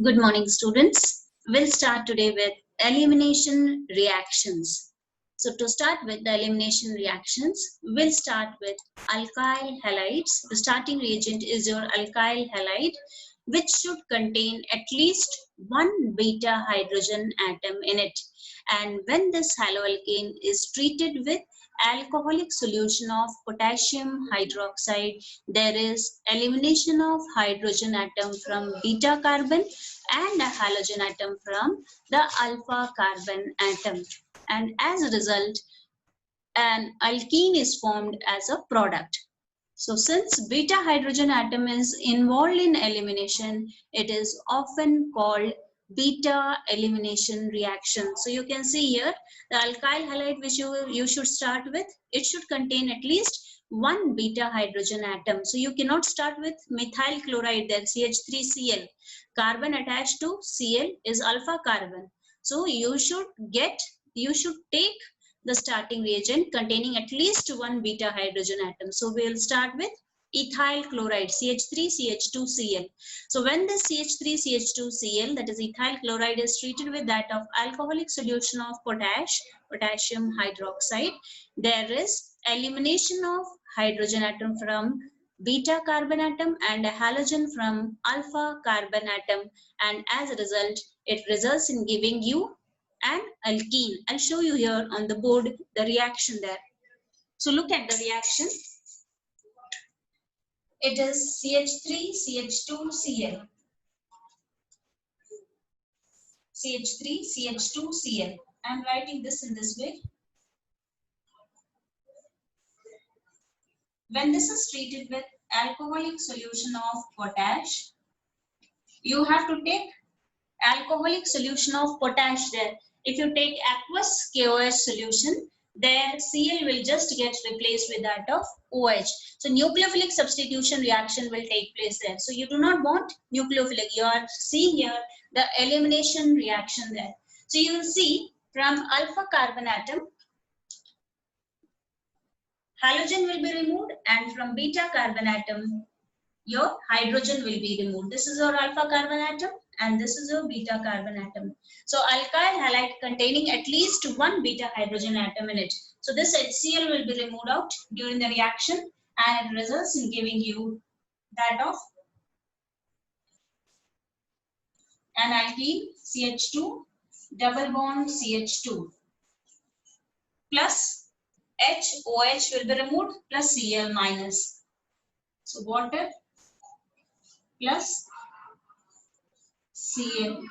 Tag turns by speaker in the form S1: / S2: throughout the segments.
S1: Good morning, students. We'll start today with elimination reactions. So to start with the elimination reactions, we'll start with alkyl halides. The starting reagent is your alkyl halide, which should contain at least one beta hydrogen atom in it. And when this haloalkane is treated with alcoholic solution of potassium hydroxide, there is elimination of hydrogen atom from beta carbon and a halogen atom from the alpha carbon atom, and as a result an alkene is formed as a product. So since beta hydrogen atom is involved in elimination, it is often called beta elimination reaction. So you can see here the alkyl halide which you should start with, it should contain at least one beta hydrogen atom. So you cannot start with methyl chloride there, CH3Cl. Carbon attached to Cl is alpha carbon. So you should take the starting reagent containing at least one beta hydrogen atom. So we'll start with ethyl chloride, CH3CH2Cl. So when this CH3CH2Cl, that is ethyl chloride, is treated with that of alcoholic solution of potassium hydroxide, there is elimination of hydrogen atom from beta carbon atom and a halogen from alpha carbon atom, and as a result it results in giving you an alkene. I'll show you here on the board the reaction there. So look at the reaction. It is CH3CH2Cl. CH3CH2Cl. I'm writing this in this way. When this is treated with alcoholic solution of potash, you have to take alcoholic solution of potash there. If you take aqueous KOH solution, then Cl will just get replaced with that of OH. So nucleophilic substitution reaction will take place there. So you do not want nucleophilic. You are seeing here the elimination reaction there. So you will see from alpha carbon atom, halogen will be removed, and from beta carbon atom, your hydrogen will be removed. This is your alpha carbon atom and this is your beta carbon atom. So alkyl halide containing at least one beta hydrogen atom in it. So this HCl will be removed out during the reaction and it results in giving you that of an alkene CH2 double bond CH2 plus HOH will be removed plus Cl minus. So water plus Cl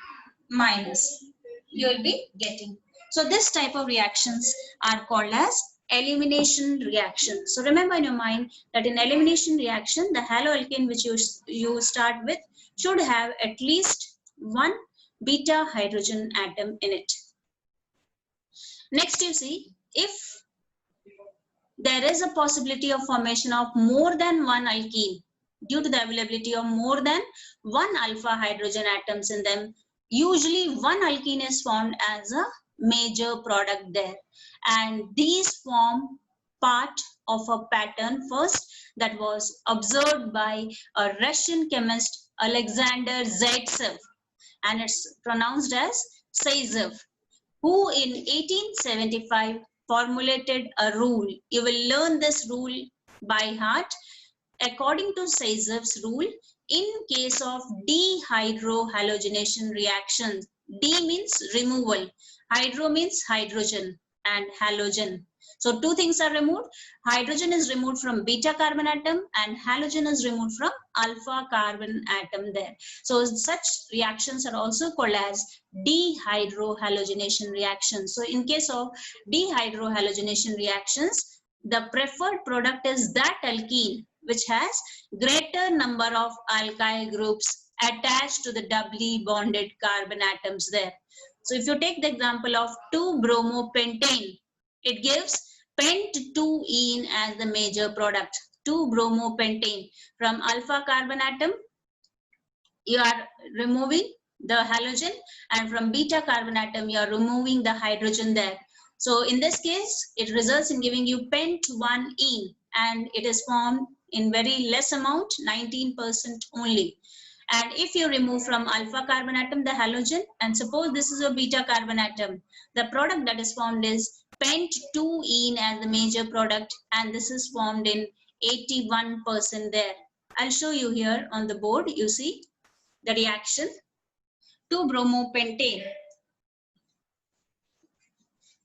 S1: minus you will be getting. So this type of reactions are called as elimination reaction. So remember in your mind that in elimination reaction, the haloalkane which you start with should have at least one beta hydrogen atom in it. Next you see, if there is a possibility of formation of more than one alkene due to the availability of more than one alpha hydrogen atoms in them, usually one alkene is formed as a major product there, and these form part of a pattern first that was observed by a Russian chemist Alexander Zaitsev, and it's pronounced as Zaitsev, who in 1875 formulated a rule. You will learn this rule by heart. According to Zaitsev's rule, in case of dehydrohalogenation reactions, D means removal, hydro means hydrogen, and halogen. So two things are removed. Hydrogen is removed from beta carbon atom and halogen is removed from alpha carbon atom there. So such reactions are also called as dehydrohalogenation reactions. So in case of dehydrohalogenation reactions, the preferred product is that alkene which has greater number of alkyl groups attached to the doubly bonded carbon atoms there. So if you take the example of 2-bromopentane, it gives pent2ene as the major product. 2-bromopentane. From alpha carbon atom, you are removing the halogen, and from beta carbon atom, you are removing the hydrogen there. So in this case, it results in giving you pent1ene, and it is formed in very less amount, 19% only. And if you remove from alpha carbon atom the halogen, and suppose this is a beta carbon atom, the product that is formed is pent-2-ene as the major product, and this is formed in 81% there. I'll show you here on the board. You see the reaction. 2-bromopentane,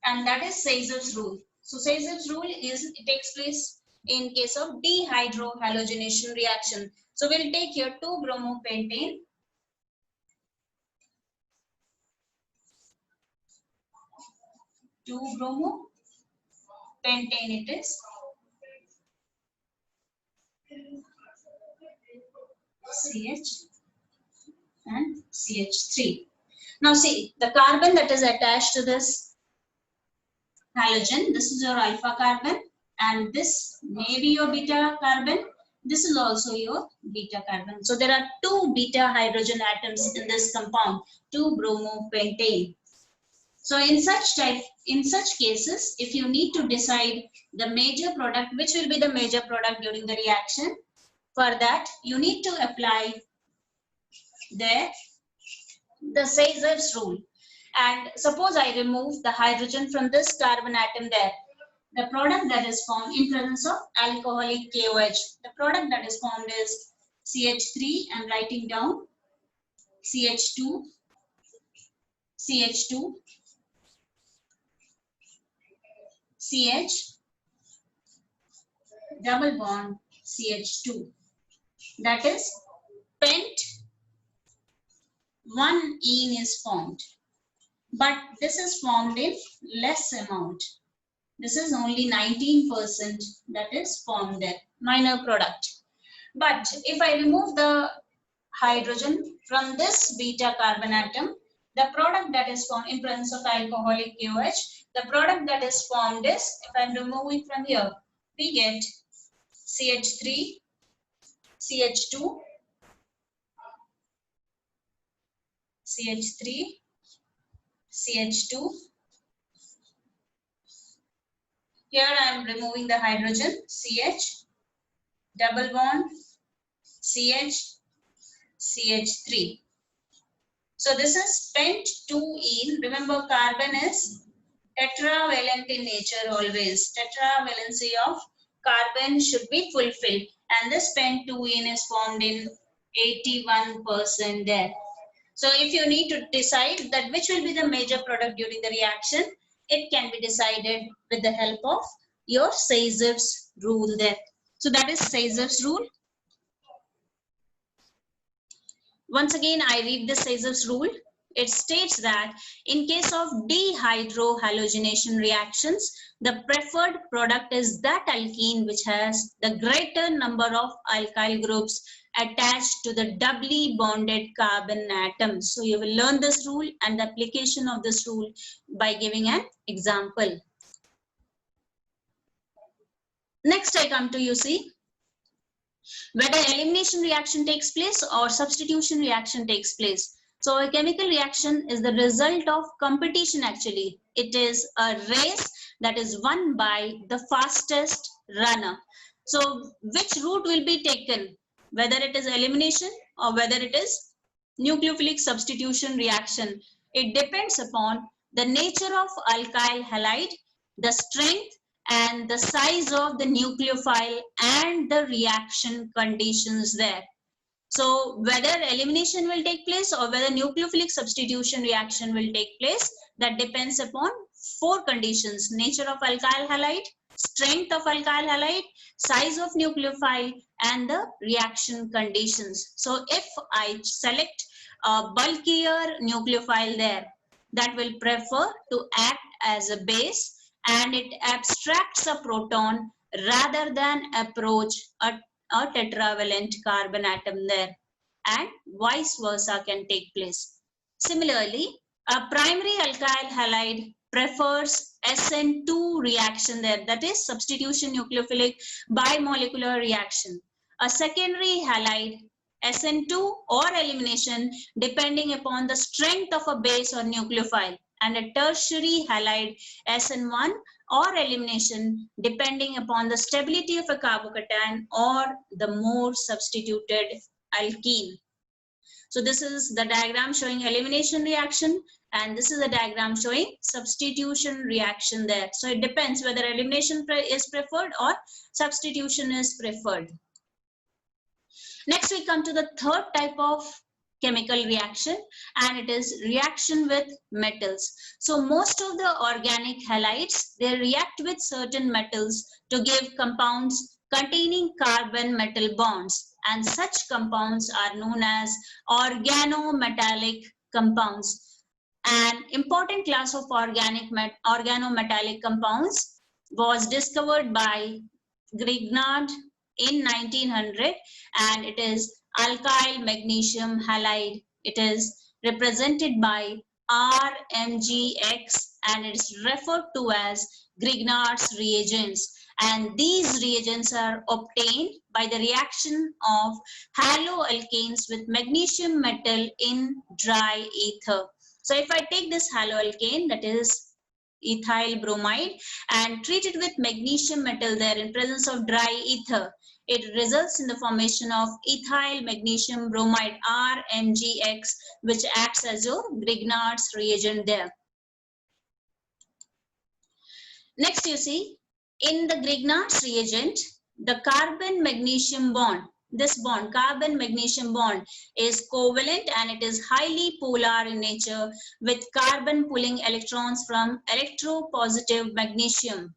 S1: and that is Sazer's rule. So Sazer's rule is, it takes place in case of dehydrohalogenation reaction. So we'll take here 2-bromopentane, 2-bromopentane it is, CH and CH3. Now see, the carbon that is attached to this halogen, this is your alpha carbon, and this may be your beta carbon. This is also your beta carbon. So there are 2 beta hydrogen atoms in this compound, 2-bromopentane. So in such cases, if you need to decide the major product, which will be the major product during the reaction, for that you need to apply the Sazer's rule. And suppose I remove the hydrogen from this carbon atom there. The product that is formed in presence of alcoholic KOH, the product that is formed is CH3. I'm writing down CH2, CH2, CH, double bond CH2. That is pent-1-ene is formed. But this is formed in less amount. This is only 19% that is formed there, minor product. But if I remove the hydrogen from this beta carbon atom, the product that is formed in presence of alcoholic KOH, the product that is formed is, if I'm removing from here, we get CH3, CH2, CH3, CH2. Here I am removing the hydrogen, CH, double bond, CH, CH3. So this is pent-2-ene. Remember, carbon is tetravalent in nature always. Tetravalency of carbon should be fulfilled. And this pent-2-ene is formed in 81% there. So if you need to decide that which will be the major product during the reaction, it can be decided with the help of your Sazer's rule there. So that is Sazer's rule. Once again, I read the Sazer's rule. It states that in case of dehydrohalogenation reactions, the preferred product is that alkene which has the greater number of alkyl groups attached to the doubly bonded carbon atoms. So you will learn this rule and the application of this rule by giving an example. Next I come to, you see, whether elimination reaction takes place or substitution reaction takes place. So a chemical reaction is the result of competition actually. It is a race that is won by the fastest runner. So which route will be taken, whether it is elimination or whether it is nucleophilic substitution reaction? It depends upon the nature of alkyl halide, the strength and the size of the nucleophile and the reaction conditions there. So whether elimination will take place or whether nucleophilic substitution reaction will take place, that depends upon 4 conditions: nature of alkyl halide, strength of alkyl halide, size of nucleophile, and the reaction conditions. So if I select a bulkier nucleophile there, that will prefer to act as a base and it abstracts a proton rather than approach a tetravalent carbon atom there, and vice versa can take place. Similarly, a primary alkyl halide prefers SN2 reaction there, that is substitution nucleophilic bimolecular reaction. A secondary halide, SN2 or elimination depending upon the strength of a base or nucleophile, and a tertiary halide, SN1 or elimination depending upon the stability of a carbocation or the more substituted alkene. So this is the diagram showing elimination reaction, and this is a diagram showing substitution reaction there. So it depends whether elimination is preferred or substitution is preferred. Next we come to the third type of chemical reaction, and it is reaction with metals. So most of the organic halides, they react with certain metals to give compounds containing carbon metal bonds, and such compounds are known as organometallic compounds. An important class of organometallic compounds was discovered by Grignard in 1900, and it is alkyl magnesium halide. It is represented by RMgX, and it is referred to as Grignard's reagents. And these reagents are obtained by the reaction of haloalkanes with magnesium metal in dry ether. So if I take this haloalkane, that is ethyl bromide, and treat it with magnesium metal there in presence of dry ether, it results in the formation of ethyl magnesium bromide, RMgX, which acts as your Grignard's reagent there. Next, you see, in the Grignard's reagent, the carbon magnesium bond, this bond, carbon magnesium bond, is covalent and it is highly polar in nature, with carbon pulling electrons from electropositive magnesium.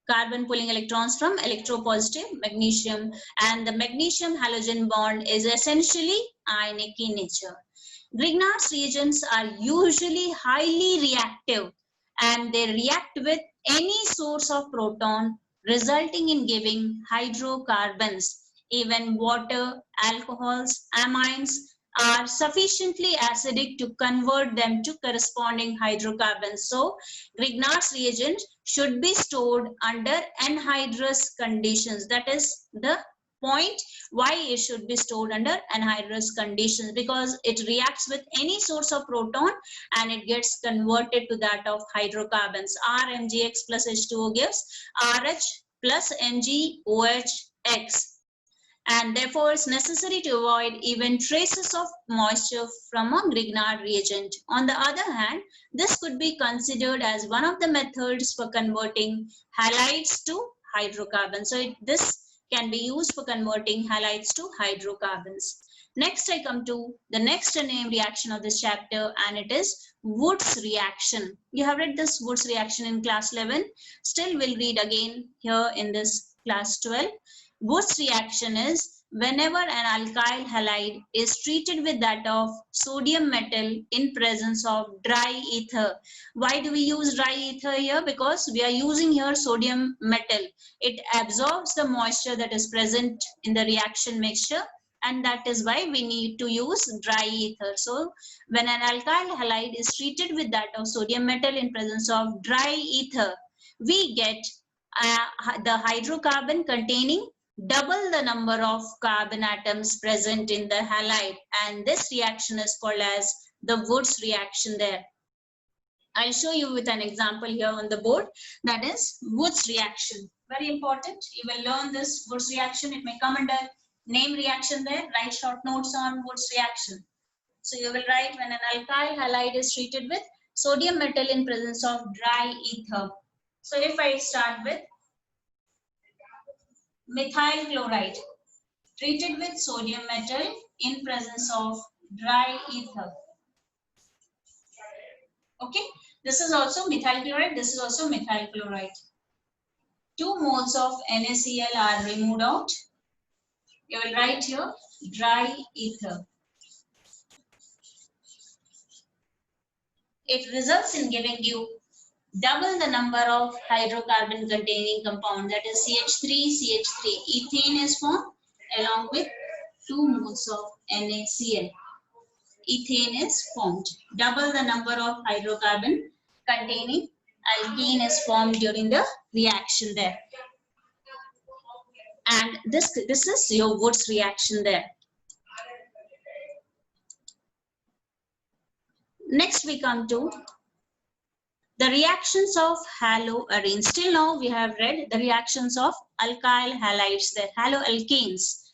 S1: Carbon pulling electrons from electropositive magnesium, and the magnesium halogen bond is essentially ionic in nature. Grignard's reagents are usually highly reactive, and they react with any source of proton, resulting in giving hydrocarbons. Even water, alcohols, amines are sufficiently acidic to convert them to corresponding hydrocarbons. So Grignard's reagent should be stored under anhydrous conditions. That is the point why it should be stored under anhydrous conditions, because it reacts with any source of proton and it gets converted to that of hydrocarbons. RMgX plus H2O gives RH plus MgOH. And therefore it's necessary to avoid even traces of moisture from a Grignard reagent. On the other hand, this could be considered as one of the methods for converting halides to hydrocarbons. So this can be used for converting halides to hydrocarbons. Next, I come to the next named reaction of this chapter, and it is Woods reaction. You have read this Woods reaction in class 11. Still, we'll read again here in this class 12. Woods reaction is whenever an alkyl halide is treated with that of sodium metal in presence of dry ether. Why do we use dry ether here? Because we are using here sodium metal. It absorbs the moisture that is present in the reaction mixture, and that is why we need to use dry ether. So when an alkyl halide is treated with that of sodium metal in presence of dry ether, we get the hydrocarbon containing double the number of carbon atoms present in the halide, and this reaction is called as the Woods reaction there. I'll show you with an example here on the board, that is Woods reaction. Very important. You will learn this Woods reaction. It may come under name reaction there. Write short notes on Woods reaction. So you will write when an alkyl halide is treated with sodium metal in presence of dry ether. So if I start with methyl chloride treated with sodium metal in presence of dry ether. Okay, this is also methyl chloride, this is also methyl chloride. 2 moles of NaCl are removed out. You will write here dry ether. It results in giving you double the number of hydrocarbon containing compound, that is CH3, ethane is formed along with 2 moles of NaCl. Ethane is formed. Double the number of hydrocarbon containing alkene is formed during the reaction there. And this is your Woods reaction there. Next we come to the reactions of haloarenes. Till now we have read the reactions of alkyl halides, the haloalkanes.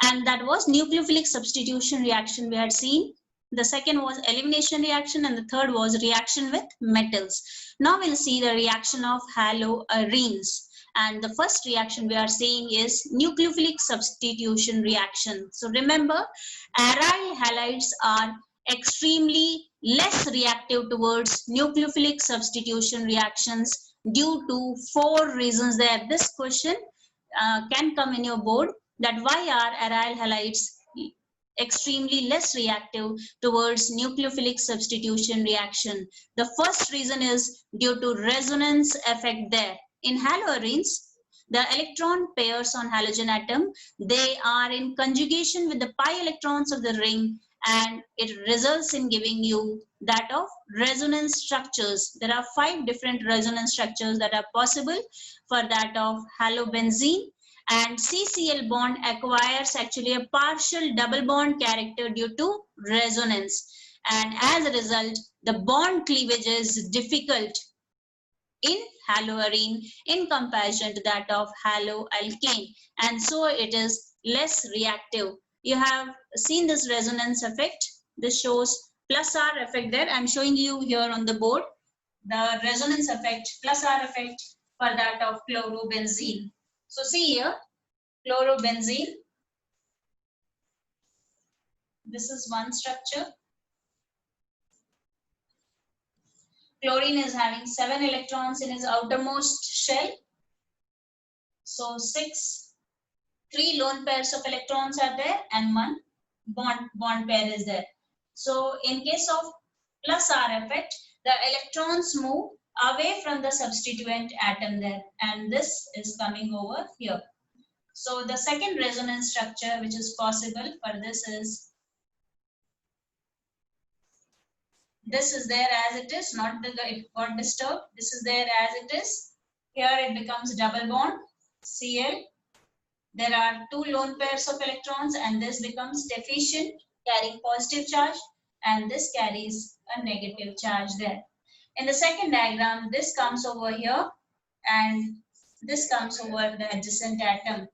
S1: and that was nucleophilic substitution reaction we had seen. The second was elimination reaction, and the third was reaction with metals. Now we'll see the reaction of haloarenes. And the first reaction we are seeing is nucleophilic substitution reaction. So remember, aryl halides are extremely less reactive towards nucleophilic substitution reactions due to 4 reasons there. This question can come in your board, that why are aryl halides extremely less reactive towards nucleophilic substitution reaction. The first reason is due to resonance effect there. In haloarenes, the electron pairs on halogen atom, they are in conjugation with the pi electrons of the ring, and it results in giving you that of resonance structures. There are 5 different resonance structures that are possible for that of halobenzene, and CCl bond acquires actually a partial double bond character due to resonance, and as a result the bond cleavage is difficult in haloarene in comparison to that of haloalkane, and so it is less reactive. You have seen this resonance effect. This shows plus R effect there. I'm showing you here on the board the resonance effect, plus R effect for that of chlorobenzene. So see here, chlorobenzene, this is one structure. Chlorine is having 7 electrons in its outermost shell. So 3 lone pairs of electrons are there and 1 bond pair is there. So in case of plus R effect, the electrons move away from the substituent atom there, and this is coming over here. So the second resonance structure which is possible for this is, this is there as it is, not that it got disturbed. This is there as it is. Here it becomes double bond, Cl. There are 2 lone pairs of electrons, and this becomes deficient, carrying positive charge, and this carries a negative charge there. In the second diagram, this comes over here, and this comes over the adjacent atom.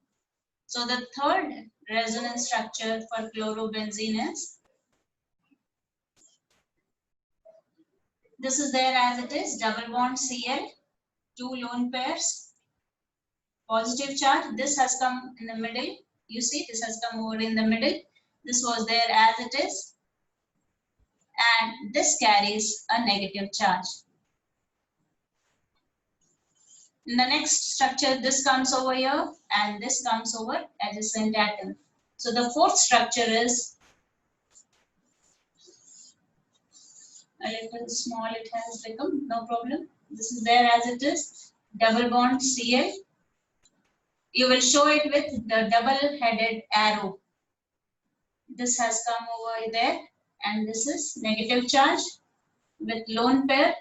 S1: So the third resonance structure for chlorobenzene is, this is there as it is, double bond Cl, 2 lone pairs, positive charge. This has come in the middle. You see, this has come over in the middle. This was there as it is, and this carries a negative charge. In the next structure, this comes over here, and this comes over adjacent atom. So the fourth structure is a little small, it has become, no problem. This is there as it is, double bond Cl. You will show it with the double-headed arrow. This has come over there, and this is negative charge with lone pair.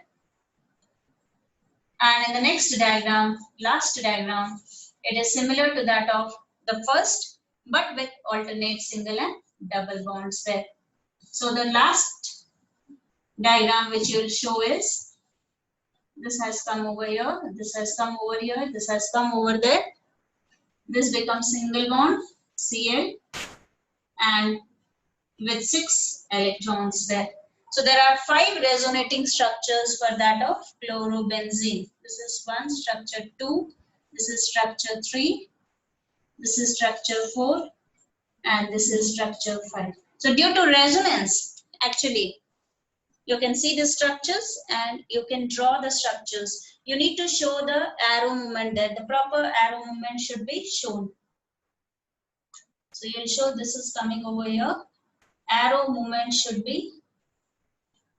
S1: And in the next diagram, last diagram, it is similar to that of the first, but with alternate single and double bonds there. So the last diagram which you will show is, this has come over here, this has come over here, this has come over there. This becomes single bond Cl, and with 6 electrons there. So there are 5 resonating structures for that of chlorobenzene. This is 1, structure 2, this is structure 3, this is structure 4, and this is structure 5. So due to resonance, actually, you can see the structures and you can draw the structures. You need to show the arrow movement there. The proper arrow movement should be shown. So you'll show this is coming over here. Arrow movement should be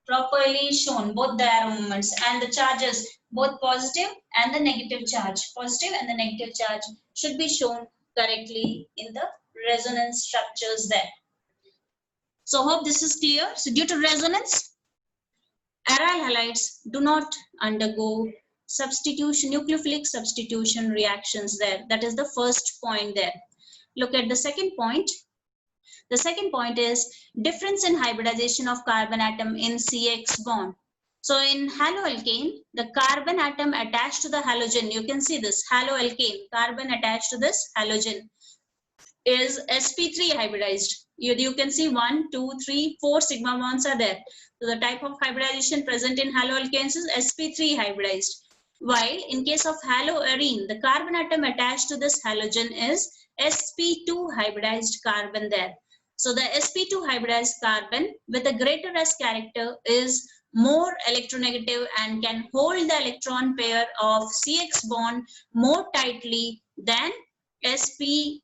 S1: properly shown, both the arrow movements and the charges, both positive and the negative charge. Positive and the negative charge should be shown correctly in the resonance structures there. So hope this is clear. So due to resonance, aryl halides do not undergo substitution, nucleophilic substitution reactions there. That is the first point there. Look at the second point. The second point is difference in hybridization of carbon atom in CX bond. So in haloalkane, the carbon atom attached to the halogen, you can see this haloalkane, carbon attached to this halogen. is sp3 hybridized. You can see 1, 2, 3, 4 sigma bonds are there. So the type of hybridization present in haloalkanes is sp3 hybridized. While in case of haloarene, the carbon atom attached to this halogen is sp2 hybridized carbon there. So the sp2 hybridized carbon with a greater s character is more electronegative and can hold the electron pair of CX bond more tightly than sp3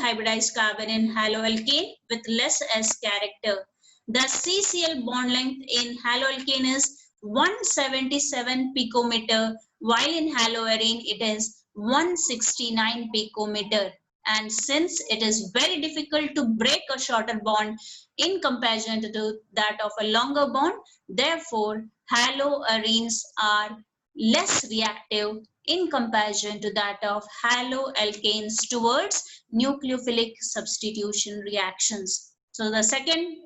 S1: hybridized carbon in haloalkane with less S character. The CCl bond length in haloalkane is 177 picometer, while in haloarene it is 169 picometer. And since it is very difficult to break a shorter bond in comparison to that of a longer bond, therefore haloarenes are less reactive in comparison to that of haloalkanes towards nucleophilic substitution reactions. So the second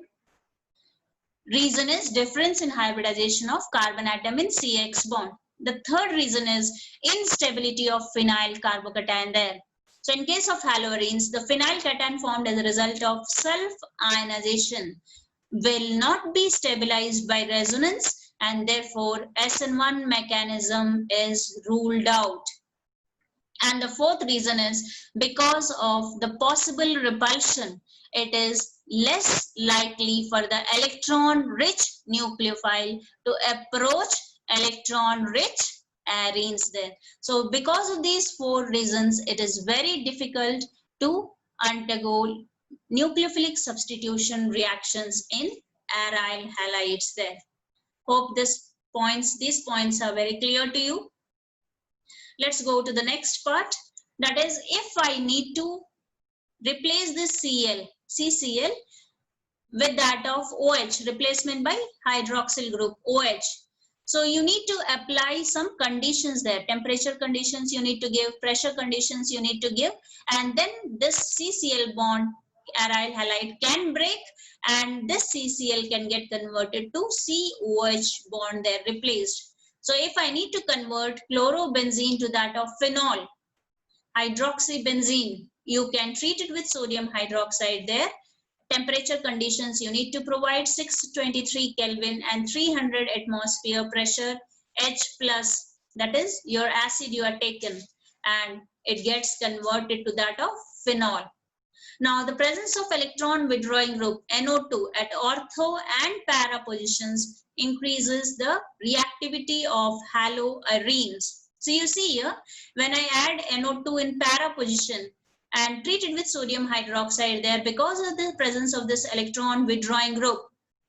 S1: reason is difference in hybridization of carbon atom in CX bond. The third reason is instability of phenyl carbocation there. So in case of haloarenes, the phenyl cation formed as a result of self-ionization will not be stabilized by resonance, and therefore SN1 mechanism is ruled out. And the fourth reason is because of the possible repulsion, it is less likely for the electron-rich nucleophile to approach electron-rich arenes there. So because of these four reasons, it is very difficult to undergo nucleophilic substitution reactions in aryl halides there. Hope these points are very clear to you. Let's go to the next part. That is, if I need to replace this CCl with that of OH, replacement by hydroxyl group OH. So you need to apply some conditions there, temperature conditions you need to give, pressure conditions you need to give, and then this CCl bond, aryl halide, can break, and this CCl can get converted to COH bond there, replaced. So if I need to convert chlorobenzene to that of phenol, hydroxybenzene, you can treat it with sodium hydroxide there. Temperature conditions you need to provide 623 Kelvin and 300 atmosphere pressure, H plus, that is your acid you are taken, and it gets converted to that of phenol. Now the presence of electron withdrawing group NO2 at ortho and para positions increases the reactivity of haloarenes. So you see here, when I add NO2 in para position and treat it with sodium hydroxide there, because of the presence of this electron withdrawing group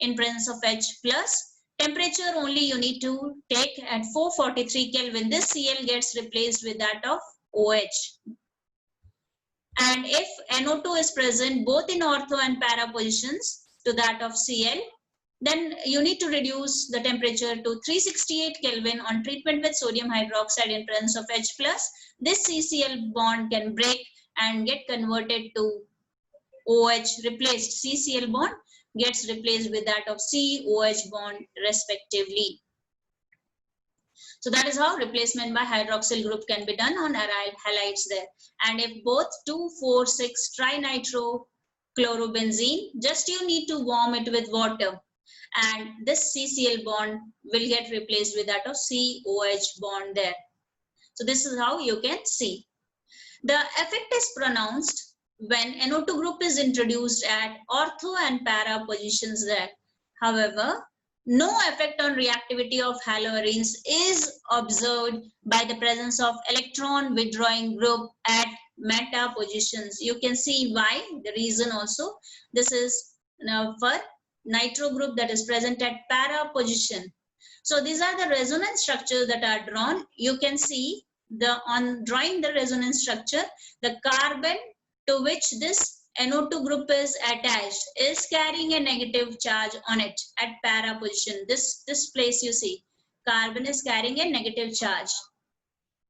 S1: in presence of H plus, temperature only you need to take at 443 Kelvin. This Cl gets replaced with that of OH. And if NO2 is present both in ortho and para positions to that of Cl, then you need to reduce the temperature to 368 Kelvin on treatment with sodium hydroxide in presence of H plus. This CCl bond can break and get converted to OH, replaced. CCl bond gets replaced with that of COH bond respectively. So that is how replacement by hydroxyl group can be done on aryl halides there. And if both 2,4,6 trinitrochlorobenzene, just you need to warm it with water, and this CCl bond will get replaced with that of COH bond there. So this is how you can see. The effect is pronounced when NO2 group is introduced at ortho and para positions there. However, no effect on reactivity of haloarenes is observed by the presence of electron withdrawing group at meta positions. You can see why, the reason also. This is for nitro group that is present at para position. So these are the resonance structures that are drawn. You can see on drawing the resonance structure, the carbon to which this NO2 group is attached is carrying a negative charge on it at para position. This place you see, carbon is carrying a negative charge.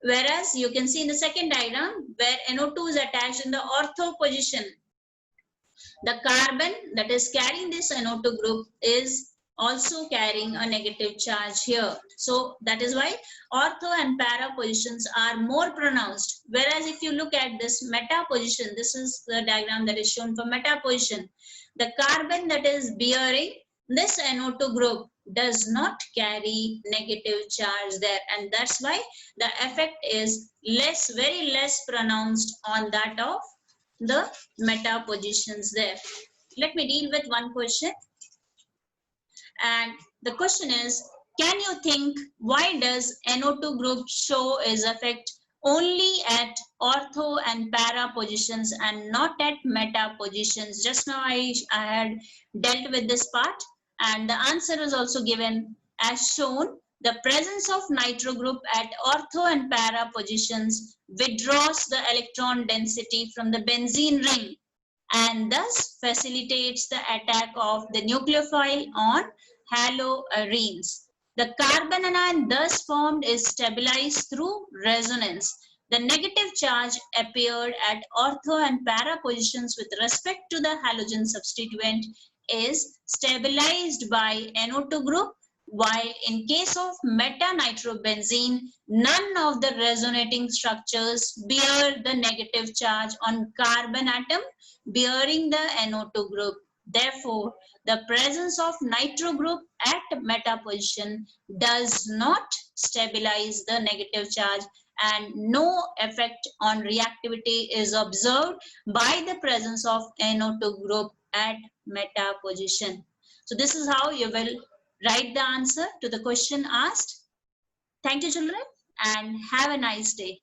S1: Whereas you can see in the second diagram where NO2 is attached in the ortho position, the carbon that is carrying this NO2 group is also carrying a negative charge here. So that is why ortho and para positions are more pronounced. Whereas if you look at this meta position, this is the diagram that is shown for meta position. The carbon that is bearing this NO2 group does not carry negative charge there, and that's why the effect is less, very less pronounced on that of the meta positions there. Let me deal with one question. And the question is, can you think why does NO2 group show its effect only at ortho and para positions and not at meta positions? Just now I had dealt with this part, and the answer is also given as shown. The presence of nitro group at ortho and para positions withdraws the electron density from the benzene ring and thus facilitates the attack of the nucleophile on haloarenes. The carbon anion thus formed is stabilized through resonance. The negative charge appeared at ortho and para positions with respect to the halogen substituent is stabilized by NO2 group, while in case of meta-nitrobenzene, none of the resonating structures bear the negative charge on carbon atom bearing the NO2 group. Therefore, the presence of nitro group at meta position does not stabilize the negative charge, and no effect on reactivity is observed by the presence of NO2 group at meta position. So this is how you will write the answer to the question asked. Thank you, children, and have a nice day.